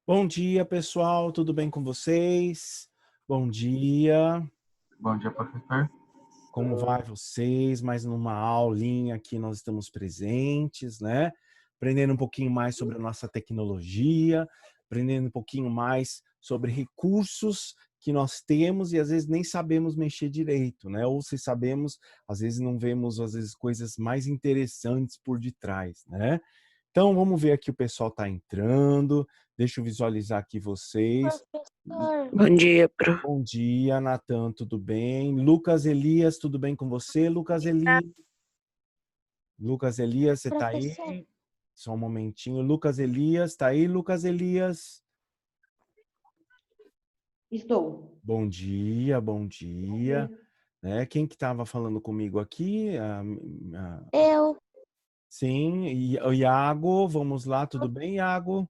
Bom dia, pessoal. Tudo bem com vocês? Bom dia. Bom dia, professor. Como vai vocês? Mais numa aulinha aqui nós estamos presentes, né? Aprendendo um pouquinho mais sobre a nossa tecnologia, aprendendo um pouquinho mais sobre recursos que nós temos e às vezes nem sabemos mexer direito, né? Ou se sabemos, às vezes não vemos às vezes coisas mais interessantes por detrás, né? Então, vamos ver aqui, o pessoal está entrando. Deixa eu visualizar aqui vocês. Professor. Bom dia, pro. Bom dia, Natan, tudo bem? Lucas Elias, tudo bem com você? Lucas Elias, você está Professor. aí? Só um momentinho. Lucas Elias, está aí, Lucas Elias? Estou. Bom dia, bom dia. Né? Quem que estava falando comigo aqui? Eu. Sim, o Iago, vamos lá, tudo bem, Iago?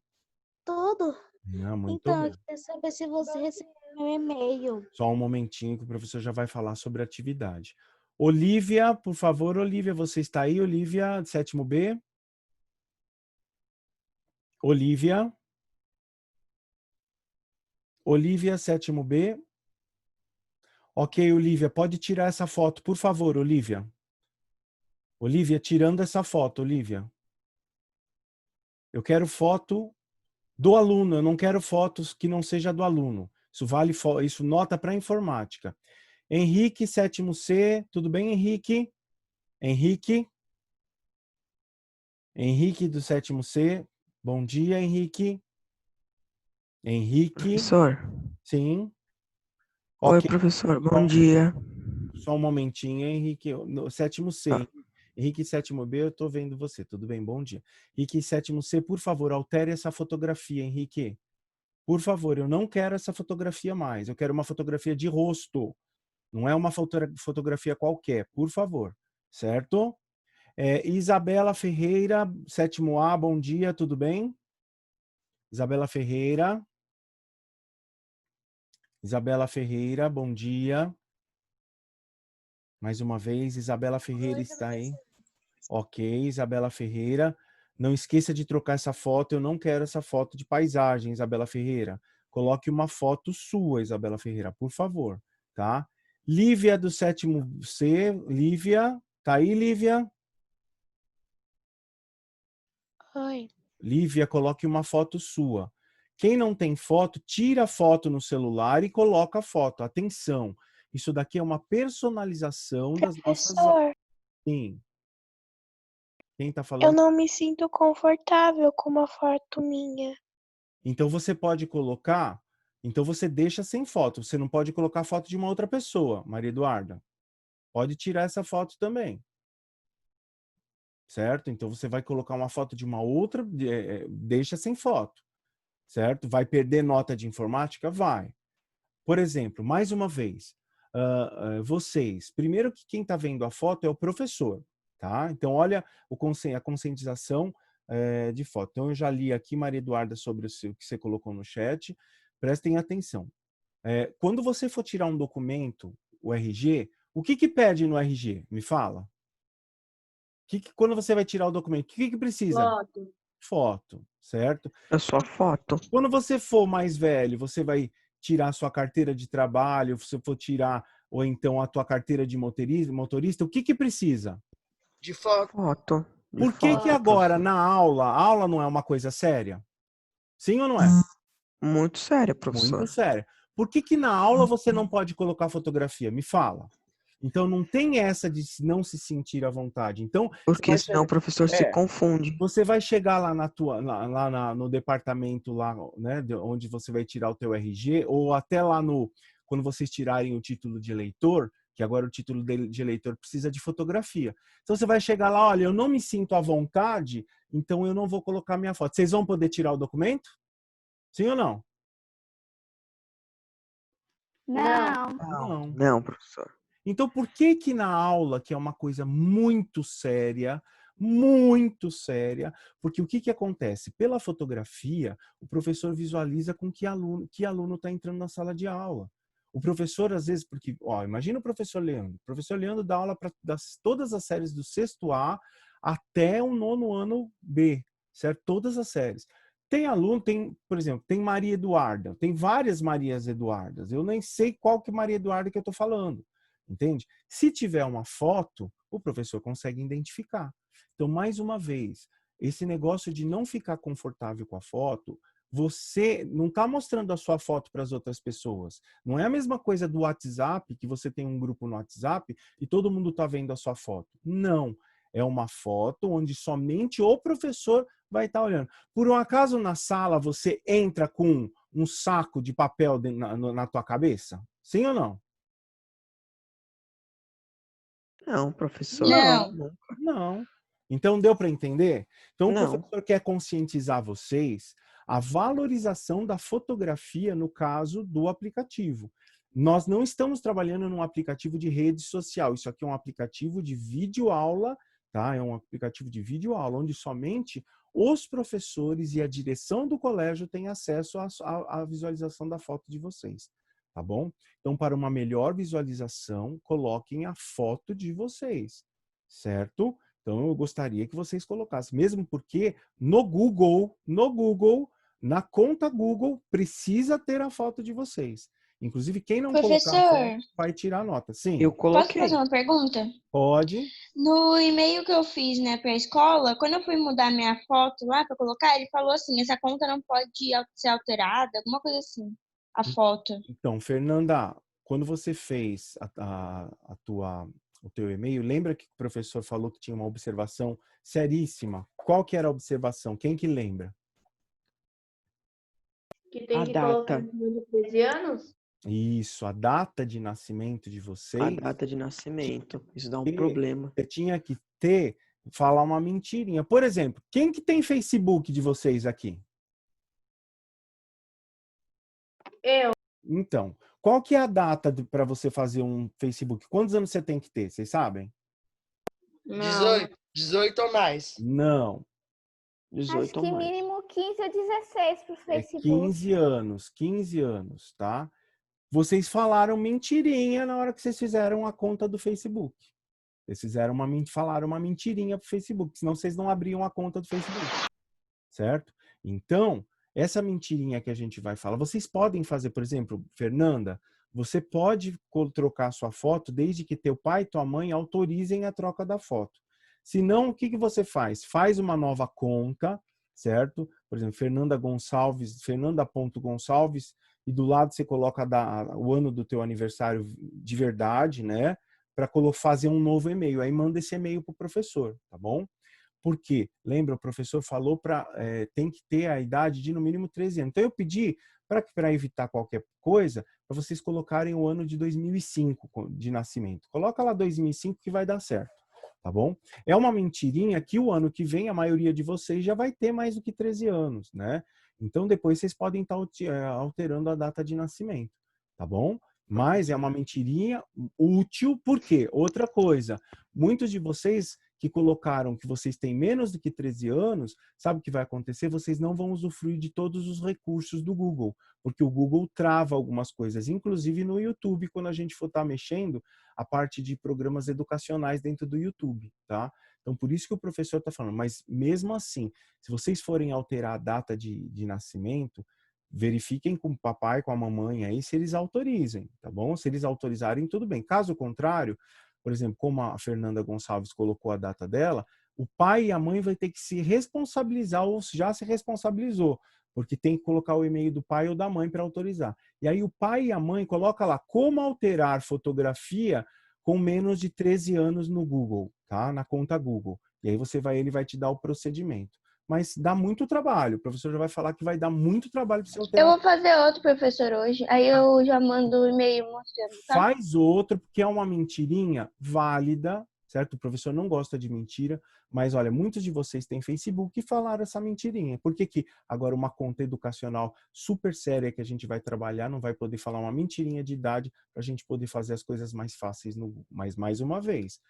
Tudo. Muito Então, bem. eu queria saber se você recebeu meu e-mail. Só um momentinho que o professor já vai falar sobre a atividade. Olivia, por favor, Olivia, você está aí, Olivia, sétimo B? Olivia? Olivia, sétimo B? Ok, Olivia, pode tirar essa foto, por favor, Olivia. Olivia, tirando essa foto, Olivia. Eu quero foto do aluno, eu não quero fotos que não seja do aluno. Isso nota para informática. Henrique, sétimo C, tudo bem, Henrique? Henrique? Henrique do sétimo C. Bom dia, Henrique. Henrique. Professor. Sim. Oi, Ok. professor. Bom dia. Só um momentinho, Henrique. No sétimo C. Tá. Henrique, sétimo B, eu estou vendo você. Tudo bem? Bom dia. Henrique, sétimo C, por favor, altere essa fotografia, Henrique. Por favor, eu não quero essa fotografia mais. Eu quero uma fotografia de rosto. Não é uma fotografia qualquer, por favor. Certo? Isabela Ferreira, sétimo A, bom dia, tudo bem? Isabela Ferreira. Isabela Ferreira, bom dia. Mais uma vez, Isabela Ferreira está aí. Ok, Isabela Ferreira. Não esqueça de trocar essa foto. Eu não quero essa foto de paisagem, Isabela Ferreira. Coloque uma foto sua, Isabela Ferreira, por favor, tá? Lívia do sétimo C. Lívia, tá aí, Lívia? Oi. Lívia, coloque uma foto sua. Quem não tem foto, tira a foto no celular e coloca a foto. Atenção, isso daqui é uma personalização das nossas... Professor, Sim. Quem está eu falando? não me sinto confortável com uma foto minha. Então você pode colocar... Então você deixa sem foto. Você não pode colocar foto de uma outra pessoa, Maria Eduarda. Pode tirar essa foto também. Certo? Então você vai colocar uma foto de uma outra, deixa sem foto. Certo? Vai perder nota de informática? Vai. Por exemplo, mais uma vez, vocês, primeiro que quem está vendo a foto é o professor, tá? Então, olha a conscientização de foto. Então, eu já li aqui, Maria Eduarda, sobre o que você colocou no chat. Prestem atenção. Quando você for tirar um documento, o RG, o que pede no RG? Me fala. Quando você vai tirar o documento, o que precisa? Foto. Foto, certo? É só foto. Quando você for mais velho, você vai tirar a sua carteira de trabalho, se for tirar, ou então a tua carteira de motorista, o que precisa? De foto. Foto. Por que agora, na aula, a aula não é uma coisa séria? Sim ou não é? Muito sério, professor. Muito séria. Por que na aula você não pode colocar fotografia? Me fala. Então, não tem essa de não se sentir à vontade. Então, Porque senão o professor se confunde. você vai chegar lá, no departamento lá, né, onde você vai tirar o teu RG, ou até lá quando vocês tirarem o título de eleitor, que agora o título de eleitor precisa de fotografia. Então você vai chegar lá, olha, eu não me sinto à vontade, então eu não vou colocar minha foto. Vocês vão poder tirar o documento? Sim ou não? Não. Não, professor. Então, por que na aula, que é uma coisa muito séria, porque o que acontece? Pela fotografia, o professor visualiza com que aluno está entrando na sala de aula. O professor, às vezes, porque, imagina o professor Leandro. O professor Leandro dá aula para todas as séries do sexto A até o nono ano B, certo? Todas as séries. Tem aluno, por exemplo, tem Maria Eduarda, tem várias Marias Eduardas. Eu nem sei qual que é Maria Eduarda que eu estou falando, entende? Se tiver uma foto, o professor consegue identificar. Então, mais uma vez, esse negócio de não ficar confortável com a foto, você não está mostrando a sua foto para as outras pessoas. Não é a mesma coisa do WhatsApp, que você tem um grupo no WhatsApp e todo mundo está vendo a sua foto. Não. É uma foto onde somente o professor vai estar olhando. Por um acaso, na sala, você entra com um saco de papel na tua cabeça? Sim ou não? Não, professor, Não. nunca. Não. Então, deu para entender? Então, o Não. professor quer conscientizar vocês a valorização da fotografia no caso do aplicativo. Nós não estamos trabalhando num aplicativo de rede social. Isso aqui é um aplicativo de videoaula, tá? É um aplicativo de videoaula onde somente os professores e a direção do colégio têm acesso à visualização da foto de vocês, tá bom? Então, para uma melhor visualização, coloquem a foto de vocês, certo? Então, eu gostaria que vocês colocassem, mesmo porque no Google, na conta Google, precisa ter a foto de vocês. Inclusive, quem não colocar a foto vai tirar a nota. Sim. Eu Posso coloquei. fazer uma pergunta? Pode. No e-mail que eu fiz, né, para a escola, quando eu fui mudar minha foto lá para colocar, ele falou assim, essa conta não pode ser alterada, alguma coisa assim, a foto. Então, Fernanda, quando você fez o teu e-mail, lembra que o professor falou que tinha uma observação seríssima? Qual que era a observação? Quem que lembra? Que tem A que data. colocar de 13 anos? Isso, a data de nascimento de A vocês. data de nascimento. Isso dá um problema. Você tinha que falar uma mentirinha. Por exemplo, quem que tem Facebook de vocês aqui? Eu. Então, qual que é a data para você fazer um Facebook? Quantos anos você tem que ter? Vocês sabem? Não. 18 ou mais. Não. 18 Acho ou que mais. mínimo 15 ou 16 pro É Facebook. 15 anos, tá? Vocês falaram mentirinha na hora que vocês fizeram a conta do Facebook. Vocês falaram uma mentirinha pro Facebook, senão vocês não abriam a conta do Facebook. Certo? Então, essa mentirinha que a gente vai falar, vocês podem fazer, por exemplo, Fernanda, você pode trocar sua foto desde que teu pai e tua mãe autorizem a troca da foto. Se não, o que você faz? Faz uma nova conta, certo? Por exemplo, fernanda.gonçalves, e do lado você coloca o ano do teu aniversário de verdade, né? Para fazer um novo e-mail. Aí manda esse e-mail para o professor, tá bom? Porque, lembra, o professor falou tem que ter a idade de no mínimo 13 anos. Então eu pedi, para evitar qualquer coisa, para vocês colocarem o ano de 2005 de nascimento. Coloca lá 2005 que vai dar certo, tá bom? É uma mentirinha que o ano que vem a maioria de vocês já vai ter mais do que 13 anos, né? Então depois vocês podem estar alterando a data de nascimento, tá bom? Mas é uma mentirinha útil, por quê? Outra coisa, muitos de vocês que colocaram que vocês têm menos do que 13 anos, sabe o que vai acontecer? Vocês não vão usufruir de todos os recursos do Google, porque o Google trava algumas coisas, inclusive no YouTube, quando a gente for estar mexendo a parte de programas educacionais dentro do YouTube, tá? Então, por isso que o professor está falando, mas mesmo assim, se vocês forem alterar a data de nascimento, verifiquem com o papai, com a mamãe aí, se eles autorizem, tá bom? Se eles autorizarem, tudo bem. Caso contrário, por exemplo, como a Fernanda Gonçalves colocou a data dela, o pai e a mãe vai ter que se responsabilizar ou já se responsabilizou, porque tem que colocar o e-mail do pai ou da mãe para autorizar. E aí o pai e a mãe coloca lá como alterar fotografia com menos de 13 anos no Google, tá? Na conta Google. E aí ele vai te dar o procedimento. Mas dá muito trabalho. O professor já vai falar que vai dar muito trabalho para você alterar. Eu vou fazer outro, professor, hoje. Aí eu já mando o e-mail mostrando, tá? Faz outro, porque é uma mentirinha válida, certo? O professor não gosta de mentira, mas olha, muitos de vocês têm Facebook e falaram essa mentirinha. Por que que agora uma conta educacional super séria que a gente vai trabalhar não vai poder falar uma mentirinha de idade para a gente poder fazer as coisas mais fáceis no Google? Mas mais uma vez,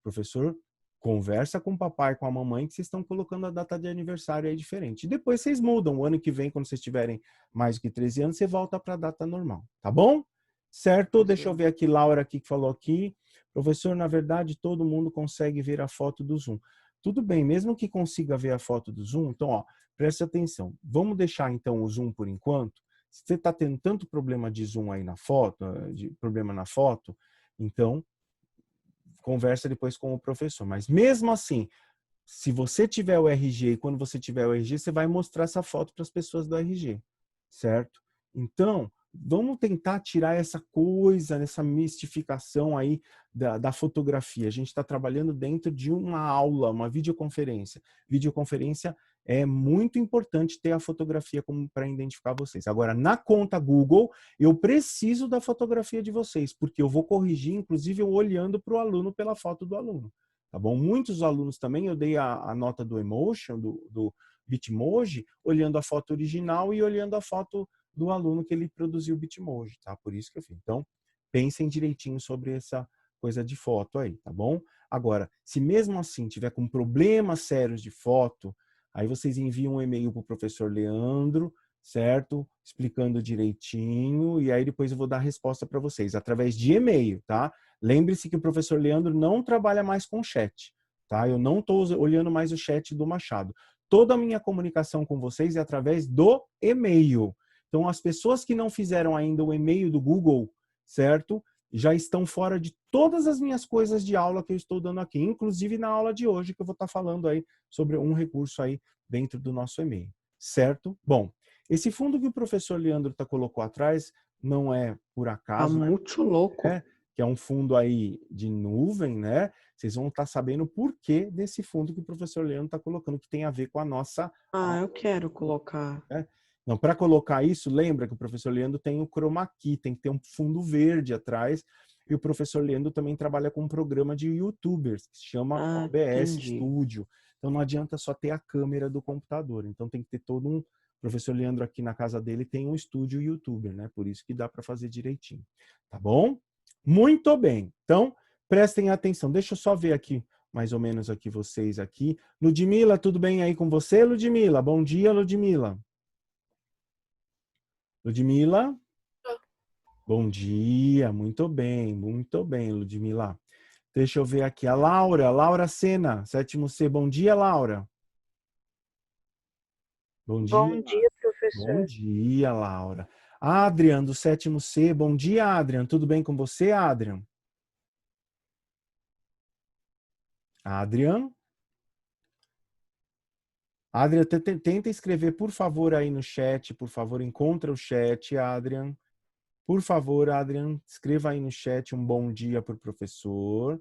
professor, conversa com o papai, com a mamãe, que vocês estão colocando a data de aniversário aí diferente. E depois vocês mudam. O ano que vem, quando vocês tiverem mais do que 13 anos, você volta para a data normal. Tá bom? Certo? Deixa eu ver aqui, Laura aqui que falou aqui. Professor, na verdade, todo mundo consegue ver a foto do Zoom. tudo bem, mesmo que consiga ver a foto do Zoom, então, ó, preste atenção. Vamos deixar, então, o Zoom por enquanto. Se você está tendo tanto problema de Zoom aí na foto, de problema na foto, então, conversa depois com o professor. Mas mesmo assim, se você tiver o RG e quando você tiver o RG, você vai mostrar essa foto para as pessoas do RG, certo? Então, vamos tentar tirar essa coisa, essa mistificação aí da fotografia. A gente está trabalhando dentro de uma aula, uma videoconferência. Videoconferência é muito importante ter a fotografia como para identificar vocês. Agora, na conta Google, eu preciso da fotografia de vocês, porque eu vou corrigir, inclusive, eu olhando para o aluno pela foto do aluno. Tá bom? Muitos alunos também, eu dei a nota do Emotion, do Bitmoji, olhando a foto original e olhando a foto do aluno que ele produziu o Bitmoji, tá? Por isso que eu fiz. Então, pensem direitinho sobre essa coisa de foto aí, tá bom? Agora, se mesmo assim tiver com problemas sérios de foto, aí vocês enviam um e-mail para o professor Leandro, certo? Explicando direitinho, e aí depois eu vou dar a resposta para vocês, através de e-mail, tá? Lembre-se que o professor Leandro não trabalha mais com chat, tá? Eu não estou olhando mais o chat do Machado. Toda a minha comunicação com vocês é através do e-mail. Então, as pessoas que não fizeram ainda o e-mail do Google, certo? Já estão fora de todas as minhas coisas de aula que eu estou dando aqui, inclusive na aula de hoje, que eu vou estar falando aí sobre um recurso aí dentro do nosso e-mail, certo? Bom, esse fundo que o professor Leandro colocou atrás não é por Tá acaso, muito louco. que é um fundo aí de nuvem, né? Vocês vão estar sabendo o porquê desse fundo que o professor Leandro está colocando, que tem a ver com a nossa... Ah, eu quero colocar. Não, para colocar isso, lembra que o professor Leandro tem o chroma key, tem que ter um fundo verde atrás, e o professor Leandro também trabalha com um programa de YouTubers, que se chama OBS Entendi. Studio. Então não adianta só ter a câmera do computador, então tem que ter todo um... O professor Leandro aqui na casa dele tem um estúdio YouTuber, né? Por isso que dá para fazer direitinho. Tá bom? Muito bem. Então, prestem atenção. Deixa eu só ver aqui, mais ou menos aqui vocês aqui. Ludmila, tudo bem aí com você, Ludmila? Bom dia, Ludmila. Ludmila? Bom dia, muito bem, Ludmila. Deixa eu ver aqui, a Laura Sena, 7º C. Bom dia, Laura. Bom dia. Bom dia, professor. Bom dia, Laura. Adrian, do 7º C. Bom dia, Adrian. Tudo bem com você, Adrian? Adrian? Adrian, tenta escrever, por favor, aí no chat. Por favor, encontra o chat, Adrian. Por favor, Adrian, escreva aí no chat um bom dia para o professor.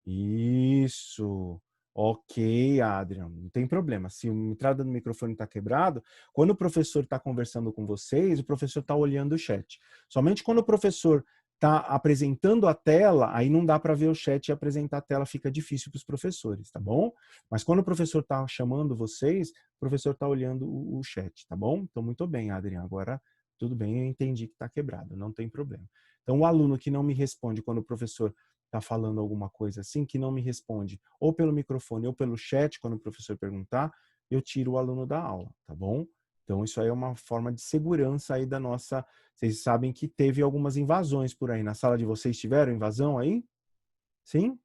Isso. Ok, Adrian, não tem problema. Se a entrada do microfone está quebrado, quando o professor está conversando com vocês, o professor está olhando o chat. Somente quando o professor está apresentando a tela, aí não dá para ver o chat e apresentar a tela, fica difícil para os professores, tá bom? Mas quando o professor está chamando vocês, o professor está olhando o chat, tá bom? Então, muito bem, Adrian. Agora, tudo bem, eu entendi que está quebrado, não tem problema. Então, o aluno que não me responde quando o professor está falando alguma coisa assim, que não me responde ou pelo microfone ou pelo chat, quando o professor perguntar, eu tiro o aluno da aula, tá bom? Então, isso aí é uma forma de segurança aí da nossa... Vocês sabem que teve algumas invasões por aí. Na sala de vocês tiveram invasão aí? Sim?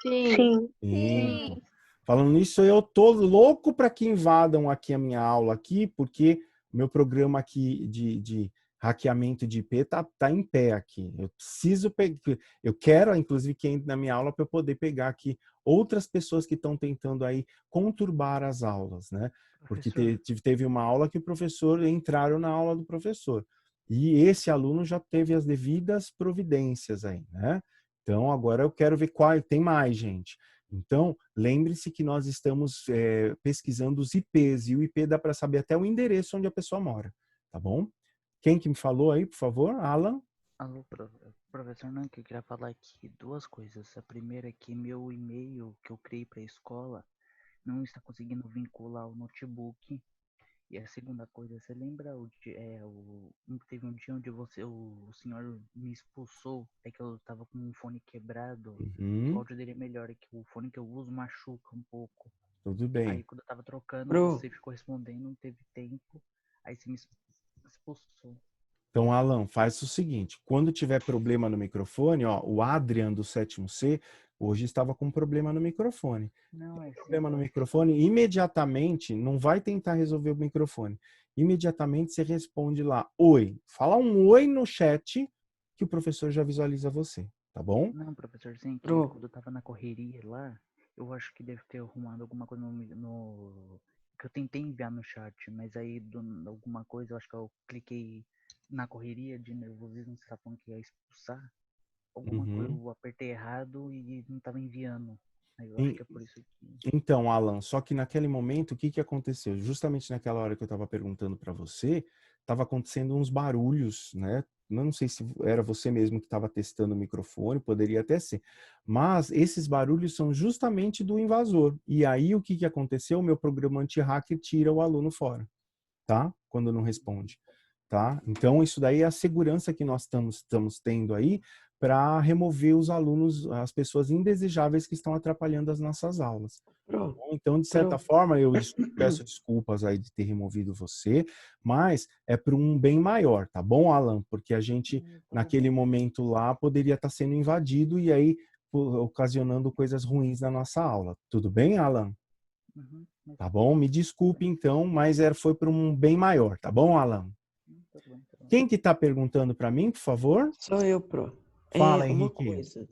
Sim. Sim. Falando nisso, eu tô louco para que invadam aqui a minha aula aqui, porque o meu programa aqui de hackeamento de IP tá em pé aqui. Eu preciso pegar, eu quero, inclusive, que entre na minha aula para eu poder pegar aqui outras pessoas que estão tentando aí conturbar as aulas, né? Porque teve uma aula que o professor entraram na aula do professor. E esse aluno já teve as devidas providências aí, né? Então, agora eu quero ver qual tem mais, gente. Então, lembre-se que nós estamos pesquisando os IPs, e o IP dá para saber até o endereço onde a pessoa mora, tá bom? Quem que me falou aí, por favor? Alan? Alô, professor, não, que eu queria falar aqui duas coisas. A primeira é que meu e-mail que eu criei para a escola não está conseguindo vincular o notebook. E a segunda coisa, você lembra teve um dia onde o senhor me expulsou, é que eu estava com um fone quebrado. O áudio dele é melhor, é que o fone que eu uso machuca um pouco. Tudo bem. Aí quando eu tava trocando, você ficou respondendo, não teve tempo, aí você me expulsou. Então, Alan, faz o seguinte, quando tiver problema no microfone, ó, o Adrian do 7º C Hoje estava com um problema no microfone. Não, é sim, Problema no eu acho. microfone, imediatamente, não vai tentar resolver o microfone. Imediatamente você responde lá, oi. Fala um oi no chat que o professor já visualiza você, tá bom? Não, professorzinho, que Pro. quando eu tava na correria lá, eu acho que deve ter arrumado alguma coisa que eu tentei enviar no chat, mas aí alguma coisa, eu acho que eu cliquei na correria de nervosismo, você tá falando que ia expulsar. Alguma coisa Uhum. eu apertei errado e não tava enviando. Aí eu acho E- que é por isso que. Então, Alan, só que naquele momento, o que que aconteceu? Justamente naquela hora que eu estava perguntando para você, estava acontecendo uns barulhos, né? Eu não sei se era você mesmo que estava testando o microfone, poderia até ser. Mas esses barulhos são justamente do invasor. E aí, o que que aconteceu? O meu programa anti-hacker tira o aluno fora, tá? Quando não responde, tá? Então, isso daí é a segurança que nós estamos tendo aí para remover os alunos, as pessoas indesejáveis que estão atrapalhando as nossas aulas. Tá Pro. bom? Então, de certa Pro. forma, eu peço desculpas aí de ter removido você, mas é para um bem maior, tá bom, Alan? Porque a gente, Tá naquele momento lá, poderia estar sendo invadido e aí ocasionando coisas ruins na nossa aula. Tudo bem, Alan? Uhum, mas Tá bom? Me desculpe então, mas foi para um bem maior, tá bom, Alan? tá bom, tá bom. Quem que tá perguntando para mim, por favor? Só eu, Pro. Fala, Uma Henrique. coisa.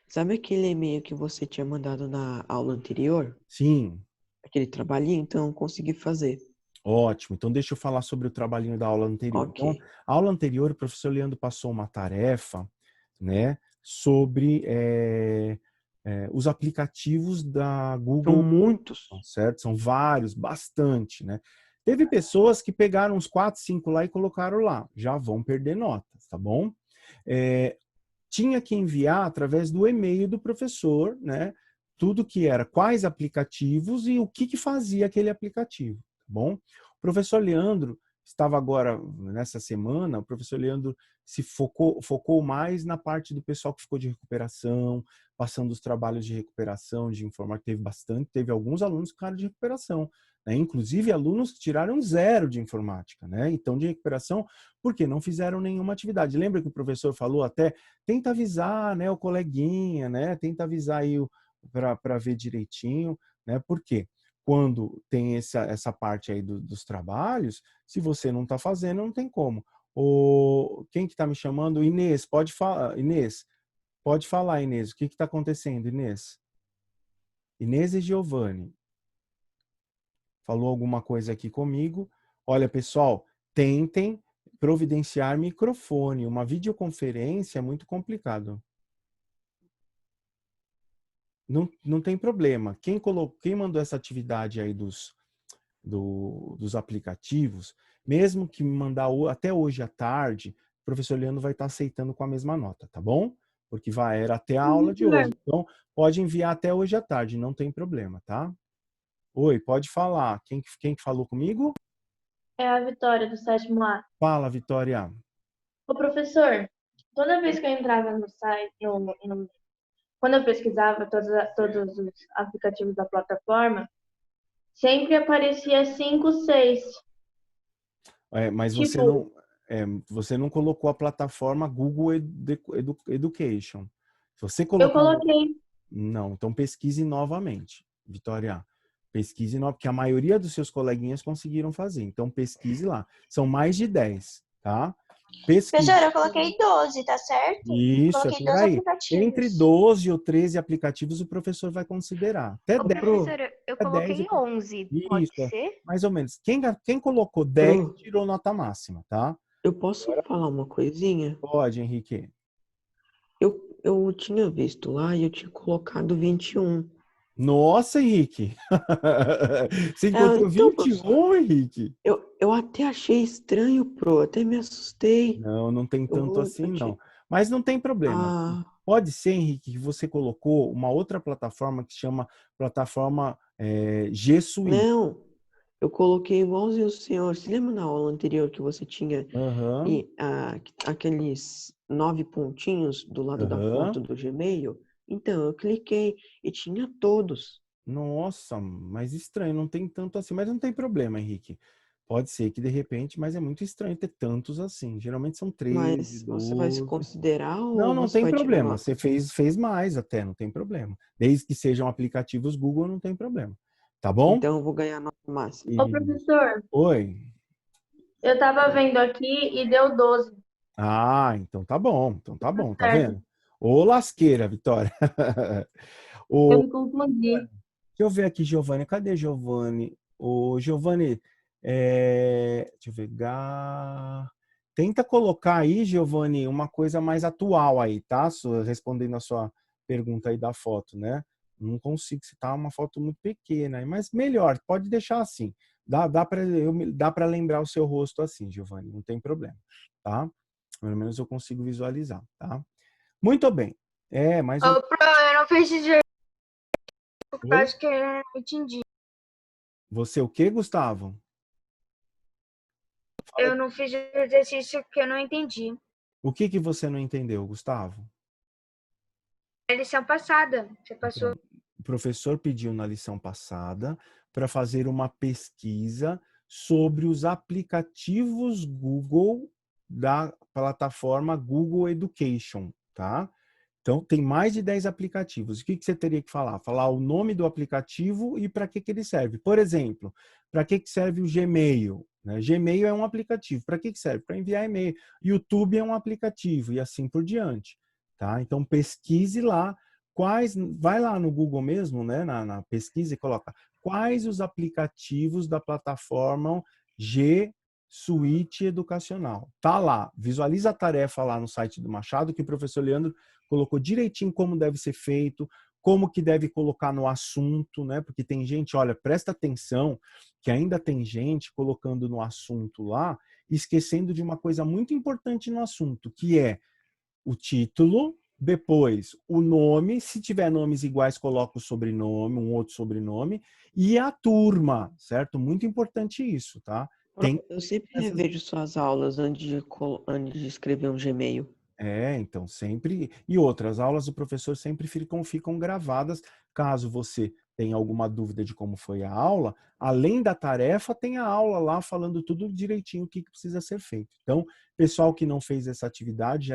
Sabe aquele e-mail que você tinha mandado na aula anterior? Sim, Aquele trabalhinho? Então, eu consegui fazer. ótimo. Então, deixa eu falar sobre o trabalhinho da aula anterior. Ok. Então, a aula anterior, o professor Leandro passou uma tarefa, né, sobre os aplicativos da São Google, muitos. certo? São vários, bastante, né? Teve pessoas que pegaram uns 4, 5 lá e colocaram lá. Já vão perder notas, tá bom? Tinha que enviar através do e-mail do professor, né? Tudo que era, quais aplicativos e o que que fazia aquele aplicativo, tá bom? O professor Leandro estava agora, nessa semana, o professor Leandro se focou mais na parte do pessoal que ficou de recuperação, passando os trabalhos de recuperação, de informática, teve bastante, teve alguns alunos que ficaram de recuperação, né? Inclusive alunos que tiraram 0 de informática, né? Então, de recuperação, porque não fizeram nenhuma atividade. Lembra que o professor falou até, tenta avisar, né, o coleguinha, né? Tenta avisar aí para ver direitinho, né? Por quê? Quando tem essa parte aí dos trabalhos, se você não está fazendo, não tem como. Quem que está me chamando? Inês, pode falar. Inês, pode falar, Inês. O que está acontecendo, Inês? Inês e Giovanni. Falou alguma coisa aqui comigo. Olha, pessoal, tentem providenciar microfone. Uma videoconferência é muito complicado. Não tem problema. Quem mandou essa atividade aí dos aplicativos, mesmo que me mandar até hoje à tarde, o professor Leandro vai estar aceitando com a mesma nota, tá bom? Porque era até a aula de hoje. Então, pode enviar até hoje à tarde, não tem problema, tá? Oi, pode falar. Quem que falou comigo? É a Vitória do 7º A. Fala, Vitória. Ô, professor, toda vez que eu entrava no site, quando eu pesquisava todos os aplicativos da plataforma, sempre aparecia 5, 6. Mas Tipo, você não colocou a plataforma Google Education. Se você eu colocar coloquei. Não, então pesquise novamente, Vitória. Pesquise novamente, porque a maioria dos seus coleguinhas conseguiram fazer. Então pesquise lá. São mais de 10, tá? Pesquise. Professora, eu coloquei 12, tá certo? Isso, é Coloquei por 12 aí. Entre aplicativos. 12 ou 13 aplicativos o professor vai considerar. Até Ô, 10, professora, eu até 10 coloquei 11, pode isso, ser? mais ou menos. Quem colocou 10 Pro, tirou nota máxima, tá? eu posso falar uma coisinha? Pode, Henrique. Eu tinha visto lá e eu tinha colocado 21. Nossa, Henrique! Você encontrou Então, professor, 21, Henrique? eu até achei estranho, Pro, até me assustei. Não tem tanto Eu assim, não. tinha... Mas não tem problema. Ah, Pode ser, Henrique, que você colocou uma outra plataforma que chama plataforma G Suite. não, eu coloquei igualzinho o senhor. Se lembra na aula anterior que você tinha Aham, aqueles 9 pontinhos do lado da aham. foto do Gmail? Então, eu cliquei e tinha todos. Nossa, mas estranho, não tem tanto assim. Mas não tem problema, Henrique. Pode ser que de repente, mas é muito estranho ter tantos assim. Geralmente são 13, Mas você vai se 12. considerar Não, ou não você tem vai tirar problema. nota? Você fez mais até, não tem problema. Desde que sejam aplicativos Google, não tem problema. Tá bom? Então eu vou ganhar nota máxima. Ô, E... professor, Oi. eu tava vendo aqui e deu 12. Ah, então tá bom. Então tá bom, tá Certo. vendo? Ô lasqueira, Vitória. Eu Ô, me confundi. deixa eu ver aqui, Giovanni. Cadê Giovanni? Ô, Giovanni, deixa eu ver. Tenta colocar aí, Giovanni, uma coisa mais atual aí, tá? Respondendo a sua pergunta aí da foto, né? Não consigo citar uma foto muito pequena, mas melhor, pode deixar assim. Dá para lembrar o seu rosto assim, Giovanni, não tem problema, tá? Pelo menos eu consigo visualizar, tá? Muito bem. Mais um. Ô, Pro, eu não fiz exercício, Oi? acho que eu não entendi. Você o quê, Gustavo? Eu não fiz exercício que eu não entendi. O que você não entendeu, Gustavo? A lição passada, você passou. Então, o professor pediu na lição passada para fazer uma pesquisa sobre os aplicativos Google da plataforma Google Education, tá? Então, tem mais de 10 aplicativos. O que você teria que falar? Falar o nome do aplicativo e para que ele serve. Por exemplo, para que serve o Gmail? Né? Gmail é um aplicativo. Para que serve? Para enviar e-mail. YouTube é um aplicativo e assim por diante. Tá? Então, pesquise lá vai lá no Google mesmo, né, na pesquisa e coloca quais os aplicativos da plataforma G Suite Educacional. Tá lá, visualiza a tarefa lá no site do Machado, que o professor Leandro colocou direitinho como deve ser feito, como que deve colocar no assunto, né? Porque tem gente, olha, presta atenção, que ainda tem gente colocando no assunto lá, esquecendo de uma coisa muito importante no assunto, que é o título, depois o nome, se tiver nomes iguais, coloca o sobrenome, um outro sobrenome, e a turma, certo? Muito importante isso, tá? Tem Eu sempre essas... revejo suas aulas antes de escrever um Gmail. Então, sempre... E outras aulas do professor sempre ficam gravadas. Caso você tenha alguma dúvida de como foi a aula, além da tarefa, tem a aula lá falando tudo direitinho o que precisa ser feito. Então, pessoal que não fez essa atividade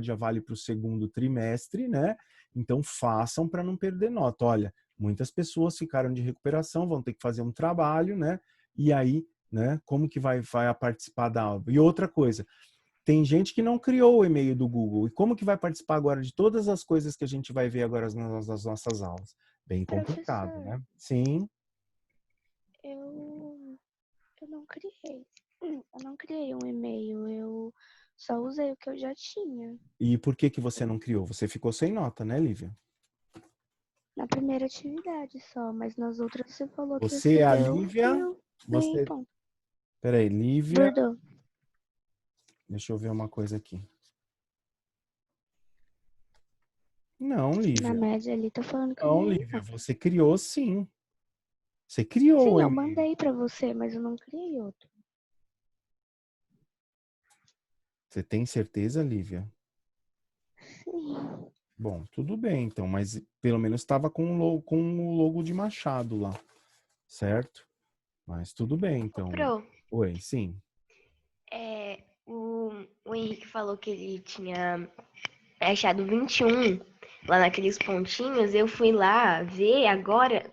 já vale para o segundo trimestre, né? Então, façam para não perder nota. Olha, muitas pessoas ficaram de recuperação, vão ter que fazer um trabalho, né? E aí, né? Como que vai participar da aula? E outra coisa, tem gente que não criou o e-mail do Google. E como que vai participar agora de todas as coisas que a gente vai ver agora nas nossas aulas? Bem complicado, Professor, né? Sim. eu não criei. Eu não criei um e-mail, eu só usei o que eu já tinha. E por que você não criou? Você ficou sem nota, né, Lívia? Na primeira atividade só, mas nas outras você falou que Você você é a deu e Lívia. eu ganhei Você... ponto. Peraí, Lívia. Bordô. Deixa eu ver uma coisa aqui. Não, Na Lívia. média ali tá falando que eu Não, ganhei Lívia. ponto. Você criou sim. Você criou Sim, o eu e-mail. mandei pra você, mas eu não criei outro. Você tem certeza, Lívia? Sim. Bom, tudo bem, então. Mas pelo menos estava com o logo de Machado lá. Certo? Mas tudo bem, então. Pro, Oi, sim. o Henrique falou que ele tinha achado 21 lá naqueles pontinhos. Eu fui lá ver agora,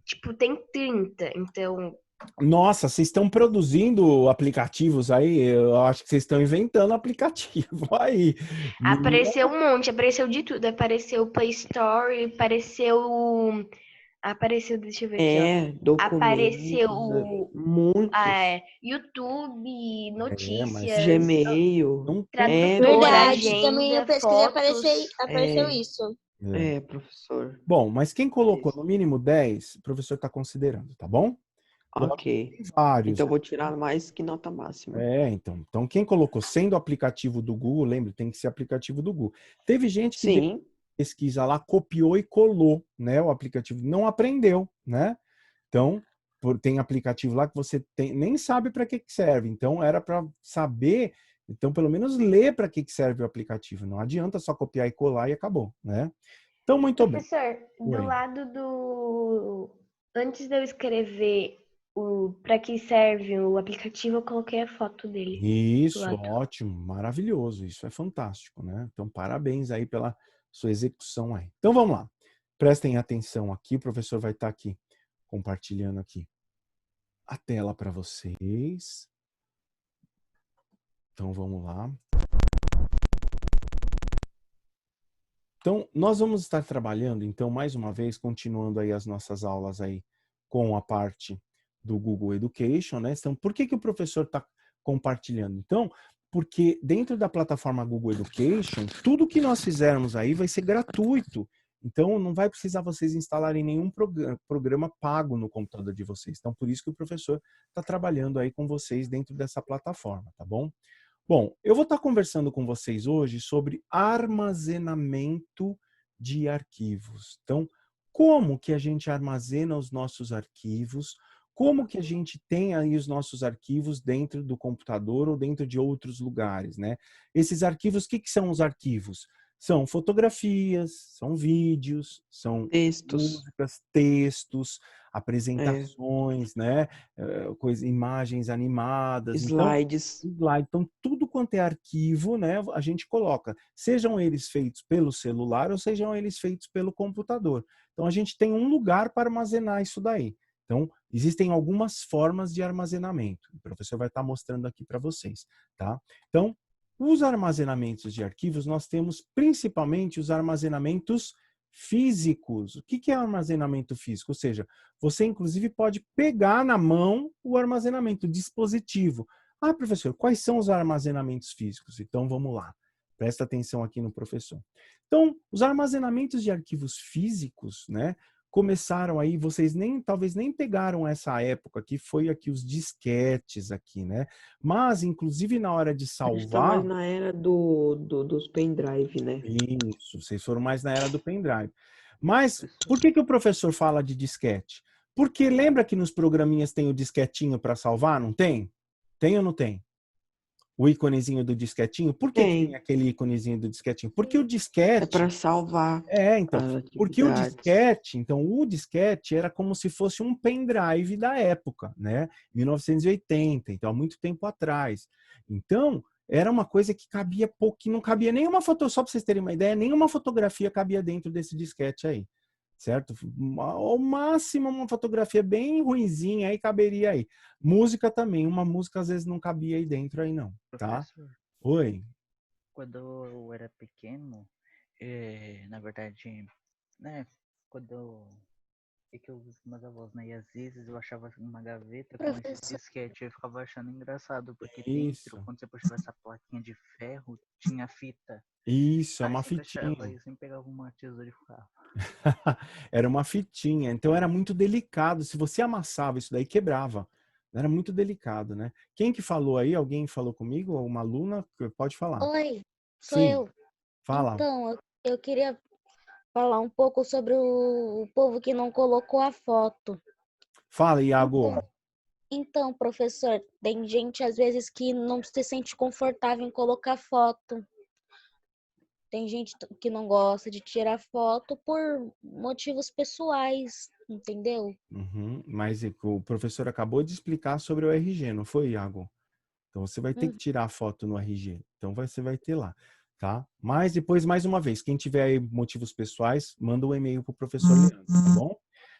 tipo, tem 30. Então, Nossa, vocês estão produzindo aplicativos aí? Eu acho que vocês estão inventando aplicativo aí. apareceu um monte, apareceu de tudo. Apareceu o Play Store, apareceu, deixa eu ver aqui, ó. Apareceu Documentos, muitos. YouTube, mas notícias, Gmail. não tem. tradutor, Verdade, também eu agenda, pesquisei, fotos. apareceu isso. Professor. Bom, mas quem colocou no mínimo 10, o professor está considerando, tá bom? Ok. Tem vários. Então, eu vou tirar mais que nota máxima. Então quem colocou sendo aplicativo do Google, lembra, tem que ser aplicativo do Google. Teve gente que deu Sim. pesquisa lá, copiou e colou, né, o aplicativo, não aprendeu, né? Então, tem aplicativo lá que você nem sabe para que serve. Então, era para saber, então pelo menos ler para que serve o aplicativo. Não adianta só copiar e colar e acabou, né? Então, muito bem. Professor, do Oi. lado do... Antes de eu escrever Para que serve o aplicativo, eu coloquei a foto dele do Isso, lado. ótimo, maravilhoso, isso é fantástico, né? Então, parabéns aí pela sua execução aí. Então, vamos lá. Prestem atenção aqui, o professor vai estar aqui compartilhando aqui a tela para vocês. Então, vamos lá. Então, nós vamos estar trabalhando, então, mais uma vez, continuando aí as nossas aulas aí com a parte do Google Education, né? Então, por que o professor está compartilhando? Então, porque dentro da plataforma Google Education, tudo que nós fizermos aí vai ser gratuito. Então, não vai precisar vocês instalarem nenhum programa pago no computador de vocês. Então, por isso que o professor está trabalhando aí com vocês dentro dessa plataforma, tá bom? Bom, eu vou estar conversando com vocês hoje sobre armazenamento de arquivos. Então, como que a gente armazena os nossos arquivos, como que a gente tem aí os nossos arquivos dentro do computador ou dentro de outros lugares, né? Esses arquivos, o que são os arquivos? São fotografias, são vídeos, são Textos. músicas, textos, apresentações, né? Imagens animadas. Então, Slides. slide. Então, tudo quanto é arquivo, né, a gente coloca. Sejam eles feitos pelo celular ou sejam eles feitos pelo computador. Então, a gente tem um lugar para armazenar isso daí. Então, existem algumas formas de armazenamento. O professor vai estar mostrando aqui para vocês, tá? Então, os armazenamentos de arquivos, nós temos principalmente os armazenamentos físicos. O que é armazenamento físico? Ou seja, você inclusive pode pegar na mão o armazenamento, o dispositivo. Ah, professor, quais são os armazenamentos físicos? Então, vamos lá. Presta atenção aqui no professor. Então, os armazenamentos de arquivos físicos, né, começaram aí, vocês talvez nem pegaram essa época que foi aqui os disquetes aqui, né? Mas, inclusive, na hora de A gente tá mais salvar... na era dos pendrive, né? Isso, vocês foram mais na era do pendrive. Mas, por que o professor fala de disquete? Porque lembra que nos programinhas tem o disquetinho para salvar, não tem? Tem ou não tem? O íconezinho do disquetinho. Por que tem Tem. aquele íconezinho do disquetinho? Porque o É disquete... para salvar então. as Porque o atividades. disquete era como se fosse um pendrive da época, né? 1980, então há muito tempo atrás. Então, era uma coisa que cabia pouco, que não cabia nenhuma foto, só para vocês terem uma ideia, nenhuma fotografia cabia dentro desse disquete aí. Certo? Ao máximo uma fotografia bem ruinzinha aí caberia aí. Música também, uma música às vezes não cabia aí dentro aí não, tá? Professor, Oi. quando eu era pequeno, na verdade, né, quando é que eu uso com meus avós, né, e às vezes eu achava uma gaveta com esses Professor, disquete, eu ficava achando engraçado, porque dentro, Isso. quando você puxava essa plaquinha de ferro, tinha fita. Isso, é Aí eu uma sempre achava, fitinha. eu sempre pegava uma tesoura e ficava. Era uma fitinha, então era muito delicado. Se você amassava isso daí, quebrava. Era muito delicado, né? Quem que falou aí? Alguém falou comigo? Uma aluna? Pode falar. oi, sou Sim, eu. fala. Então, eu queria falar um pouco sobre o povo que não colocou a foto. Fala, Iago. Então, professor, tem gente às vezes que não se sente confortável em colocar foto. Tem gente que não gosta de tirar foto por motivos pessoais, entendeu? Uhum, mas o professor acabou de explicar sobre o RG, não foi, Iago? Então você vai ter que tirar a foto no RG. Então você vai ter lá, tá? Mas depois, mais uma vez, quem tiver aí motivos pessoais, manda um e-mail pro professor Leandro, tá bom?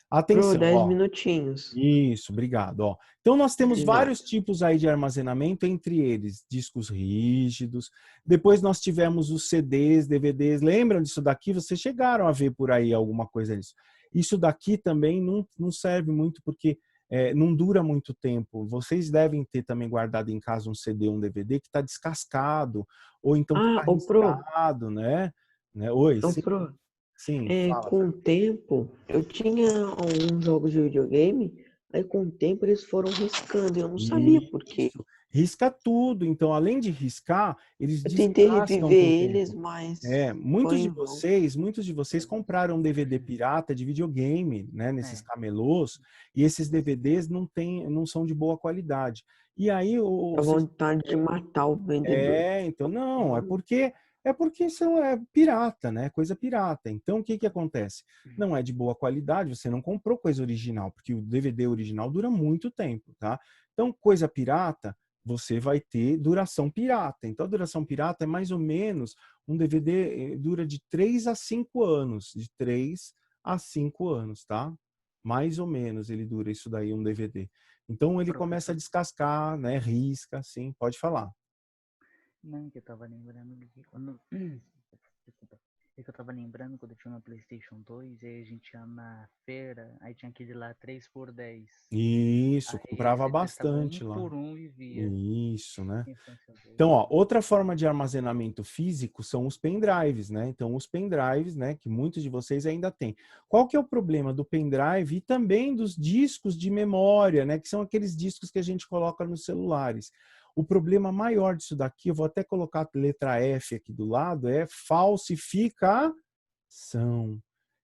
Pro Atenção, 10 ó. minutinhos. Isso, obrigado. Ó. Então, nós temos De vários nada. tipos aí de armazenamento, entre eles discos rígidos. Depois nós tivemos os CDs, DVDs. Lembram disso daqui? Vocês chegaram a ver por aí alguma coisa disso. Isso daqui também não serve muito porque não dura muito tempo. Vocês devem ter também guardado em casa um CD, um DVD que está descascado, ou então que está Ô Pro, riscado, né? Oi, ô sim, Pro, sim, fala. com o tempo, eu tinha alguns jogos de videogame, aí com o tempo eles foram riscando, eu não sabia por quê. Isso. Risca tudo. Então, além de riscar, eles Eu tentei descascam reviver com o eles, tempo. mas foi Muitos de em vão. vocês compraram um DVD pirata de videogame, né, nesses É, camelôs, e esses DVDs não são de boa qualidade. E aí, Dá vontade de matar o vendedor. então, não, é porque É porque isso é pirata, né? Coisa pirata. Então, o que que acontece? Não é de boa qualidade, você não comprou coisa original, porque o DVD original dura muito tempo, tá? Então, coisa pirata, você vai ter duração pirata. Então, a duração pirata é mais ou menos, um DVD dura de 3 a 5 anos. De 3 a 5 anos, tá? Mais ou menos ele dura isso daí, um DVD. Então, ele começa a Professor, descascar, né? Risca, assim, pode falar. não, que eu tava lembrando que quando. Desculpa. É que eu tava lembrando quando eu tinha uma PlayStation 2, aí a gente ia na feira, aí tinha aquele lá 3 por 10. Isso, Aí comprava você testava um bastante lá. por um e via. Isso, né? Que infância boa. Então, ó, outra forma de armazenamento físico são os pendrives, né? Então, os pendrives, né, que muitos de vocês ainda têm. Qual que é o problema do pendrive e também dos discos de memória, né, que são aqueles discos que a gente coloca nos celulares? O problema maior disso daqui, eu vou até colocar a letra F aqui do lado, é falsificação.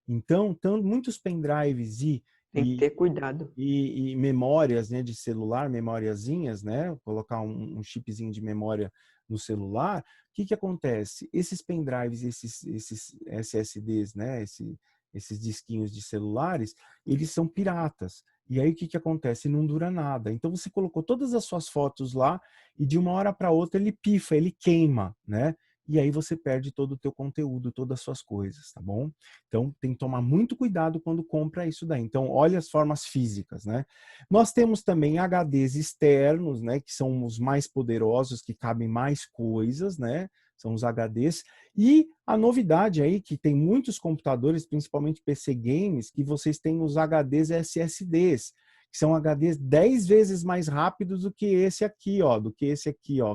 Então, muitos pendrives Tem que ter cuidado. e memórias, né, de celular, memoriazinhas, né, colocar um chipzinho de memória no celular, o que que acontece? Esses pendrives, esses SSDs, né, esses disquinhos de celulares, eles são piratas. E aí o que que acontece? Não dura nada. Então você colocou todas as suas fotos lá e de uma hora para outra ele pifa, ele queima, né? E aí você perde todo o teu conteúdo, todas as suas coisas, tá bom? Então, tem que tomar muito cuidado quando compra isso daí. Então, olha as formas físicas, né? Nós temos também HDs externos, né? Que são os mais poderosos, que cabem mais coisas, né? São os HDs. E a novidade aí, que tem muitos computadores, principalmente PC Games, que vocês têm os HDs SSDs, que são HDs 10 vezes mais rápidos do que esse aqui, ó,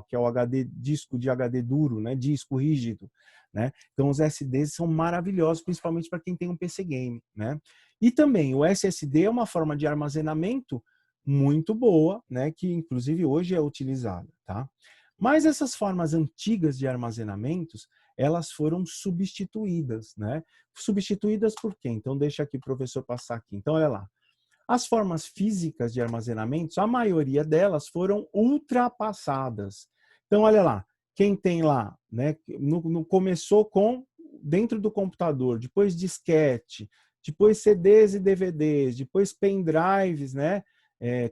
que é o HD, disco de HD duro, né? Disco rígido. Né? Então, os SSDs são maravilhosos, principalmente para quem tem um PC game. Né? E também, o SSD é uma forma de armazenamento muito boa, né? Que inclusive hoje é utilizada. Tá? Mas essas formas antigas de armazenamentos, elas foram substituídas. Né? Substituídas por quê? Então, deixa aqui o professor passar aqui. Então, olha lá. As formas físicas de armazenamento, a maioria delas foram ultrapassadas. Então, olha lá, quem tem lá, né, começou com dentro do computador, depois disquete, depois CDs e DVDs, depois pendrives, né,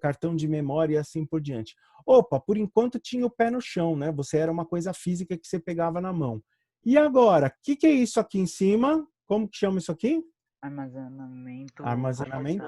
cartão de memória e assim por diante. Opa, por enquanto tinha o pé no chão, né? Você era uma coisa física que você pegava na mão. E agora, o que é isso aqui em cima? Como que chama isso aqui? Armazenamento Armazenamento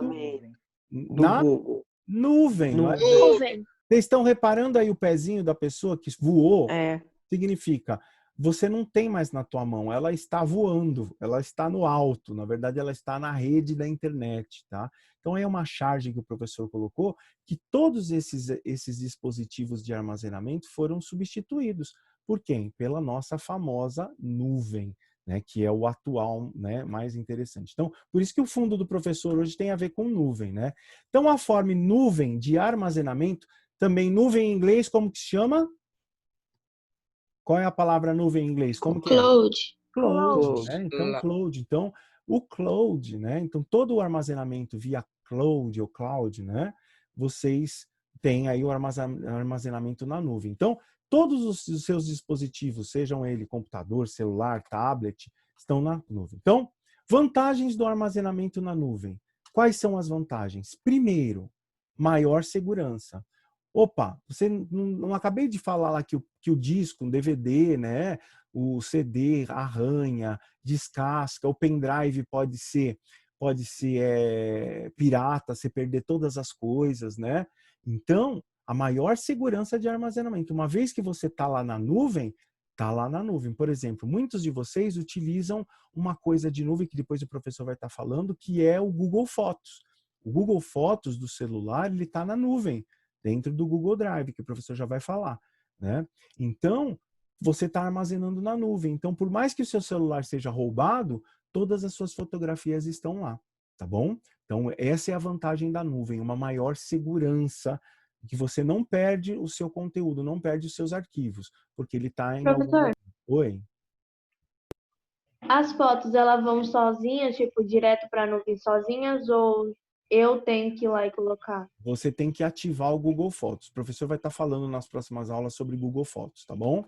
Do na Google. nuvem. No Olha, Nuvem. vocês estão reparando aí o pezinho da pessoa que voou? É, Significa, você não tem mais na tua mão, ela está voando, ela está no alto, na verdade ela está na rede da internet, tá? Então é uma charge que o professor colocou que todos esses dispositivos de armazenamento foram substituídos. Por quem? Pela nossa famosa nuvem, né, que é o atual, né, mais interessante. Então, por isso que o fundo do professor hoje tem a ver com nuvem, né? Então, a forma nuvem de armazenamento, também nuvem em inglês, como que se chama? Qual é a palavra nuvem em inglês? Como que é? Cloud. Cloud, né? Então, cloud. Então, o cloud, né? Então, todo o armazenamento via cloud ou cloud, né? Vocês têm aí o armazenamento na nuvem. Então, todos os seus dispositivos, sejam ele computador, celular, tablet, estão na nuvem. Então, vantagens do armazenamento na nuvem. Quais são as vantagens? Primeiro, maior segurança. Opa, você não acabei de falar lá que o disco, um DVD, né? O CD arranha, descasca, o pendrive pode ser pirata, você perder todas as coisas, né? Então, a maior segurança de armazenamento, uma vez que você está lá na nuvem, está lá na nuvem. Por exemplo, muitos de vocês utilizam uma coisa de nuvem que depois o professor vai estar falando, que é o Google Fotos. O Google Fotos do celular, ele está na nuvem, dentro do Google Drive, que o professor já vai falar, né? Então, você está armazenando na nuvem. Então, por mais que o seu celular seja roubado, todas as suas fotografias estão lá, tá bom? Então, essa é a vantagem da nuvem, uma maior segurança, que você não perde o seu conteúdo, não perde os seus arquivos, porque ele está em algum Professor, lugar. Oi? as fotos elas vão sozinhas, tipo, direto para a nuvem sozinhas, ou eu tenho que ir lá e colocar? Você tem que ativar o Google Fotos. O professor vai estar falando nas próximas aulas sobre Google Fotos, tá bom?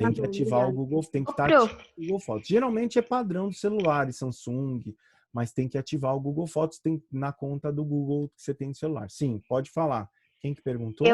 Tem que bom, ativar o obrigada. Google, tem que Ô, estar Pro, ativado o Google Fotos. Geralmente é padrão dos celulares, Samsung, mas tem que ativar o Google Fotos na conta do Google que você tem no celular. Sim, pode falar. Quem que perguntou?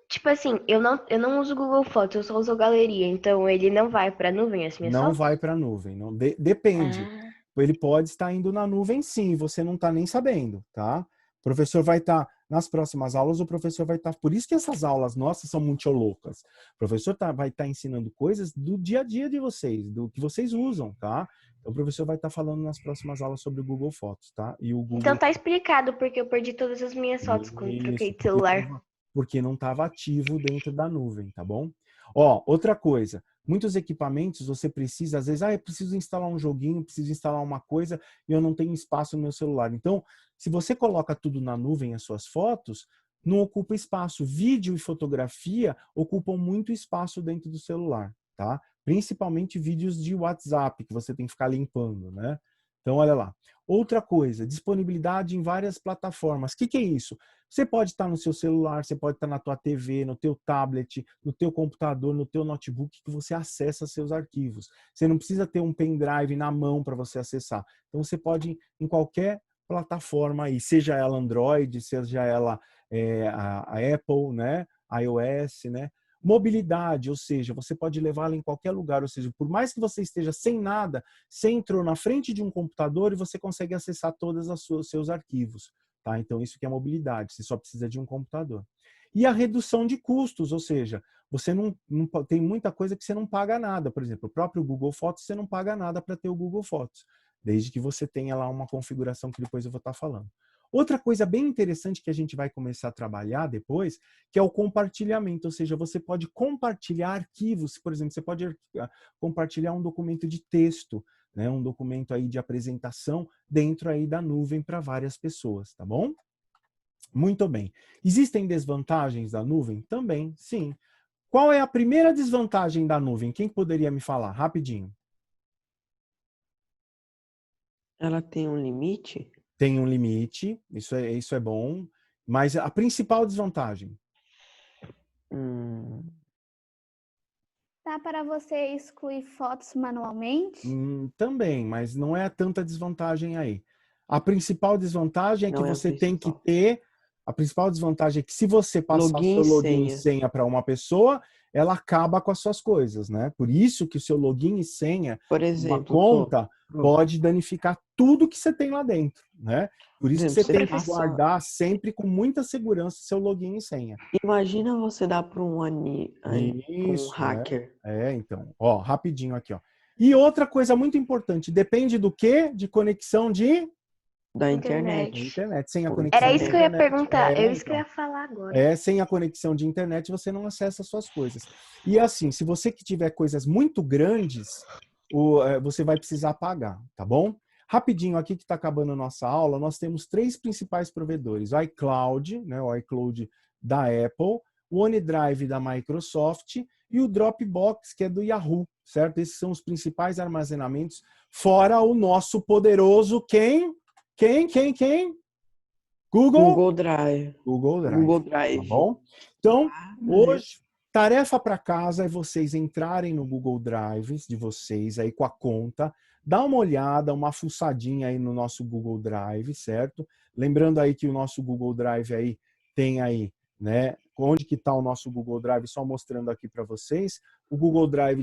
tipo assim, eu não uso Google Fotos, eu só uso Galeria, então ele não vai pra nuvem as minhas Não fotos? vai para a nuvem. Não, depende. Ah, Ele pode estar indo na nuvem sim, você não está nem sabendo, tá? O professor vai estar, nas próximas aulas, o professor vai estar. Por isso que essas aulas nossas são muito loucas. O professor vai estar ensinando coisas do dia a dia de vocês, do que vocês usam, tá? Então, o professor vai estar falando nas próximas aulas sobre o Google Fotos, tá? E o então Google. tá explicado porque eu perdi todas as minhas fotos quando troquei Isso, de celular. porque não estava ativo dentro da nuvem, tá bom? Ó, outra coisa, muitos equipamentos você precisa, às vezes, eu preciso instalar um joguinho, preciso instalar uma coisa e eu não tenho espaço no meu celular. Então, se você coloca tudo na nuvem, as suas fotos, não ocupa espaço. Vídeo e fotografia ocupam muito espaço dentro do celular, tá? Principalmente vídeos de WhatsApp, que você tem que ficar limpando, né? Então, olha lá. Outra coisa, disponibilidade em várias plataformas. O que é isso? Você pode estar no seu celular, você pode estar na tua TV, no teu tablet, no teu computador, no teu notebook, que você acessa seus arquivos. Você não precisa ter um pendrive na mão para você acessar. Então, você pode ir em qualquer plataforma aí, seja ela Android, seja ela a Apple, né? iOS, né? Mobilidade, ou seja, você pode levá-la em qualquer lugar, ou seja, por mais que você esteja sem nada, você entrou na frente de um computador e você consegue acessar todos os seus arquivos. Tá? Então, isso que é mobilidade, você só precisa de um computador. E a redução de custos, ou seja, você não tem muita coisa que você não paga nada. Por exemplo, o próprio Google Fotos, você não paga nada para ter o Google Fotos, desde que você tenha lá uma configuração que depois eu vou estar falando. Outra coisa bem interessante que a gente vai começar a trabalhar depois, que é o compartilhamento, ou seja, você pode compartilhar arquivos, por exemplo, você pode compartilhar um documento de texto, né, um documento aí de apresentação dentro aí da nuvem para várias pessoas, tá bom? Muito bem. Existem desvantagens da nuvem? Também, sim. Qual é a primeira desvantagem da nuvem? Quem poderia me falar? Rapidinho. Ela tem um limite? Tem um limite, isso é bom, mas a principal desvantagem? Dá para você excluir fotos manualmente? Também, mas não é tanta desvantagem aí. A principal desvantagem é que Não é a você tem que principal. ter. A principal desvantagem é que se você passar o Login seu e login e senha. senha para uma pessoa, ela acaba com as suas coisas, né? Por isso que o seu login e senha, Por uma exemplo, conta, pode danificar tudo que você tem lá dentro, né? Por isso que você você tem que passa. guardar sempre com muita segurança seu login e senha. Imagina você dar para um Isso, hacker. então. Ó, rapidinho aqui, ó. E outra coisa muito importante, depende do quê? De conexão Da Internet. internet. Sem a Ou conexão Era de isso que eu ia internet. perguntar, eu isso que eu Então. ia falar agora. Sem a conexão de internet, você não acessa as suas coisas. E assim, se você que tiver coisas muito grandes, você vai precisar pagar, tá bom? Rapidinho aqui que está acabando a nossa aula, nós temos 3 principais provedores. O iCloud, né, o iCloud da Apple, o OneDrive da Microsoft e o Dropbox, que é do Yahoo, certo? Esses são os principais armazenamentos, fora o nosso poderoso Quem? Google Drive. Google Drive. Google Drive. Tá bom? Então, hoje, tarefa para casa é vocês entrarem no Google Drive de vocês aí com a conta, dá uma olhada, uma fuçadinha aí no nosso Google Drive, certo? Lembrando aí que o nosso Google Drive aí tem aí, né? Onde que está o nosso Google Drive? Só mostrando aqui para vocês. O Google Drive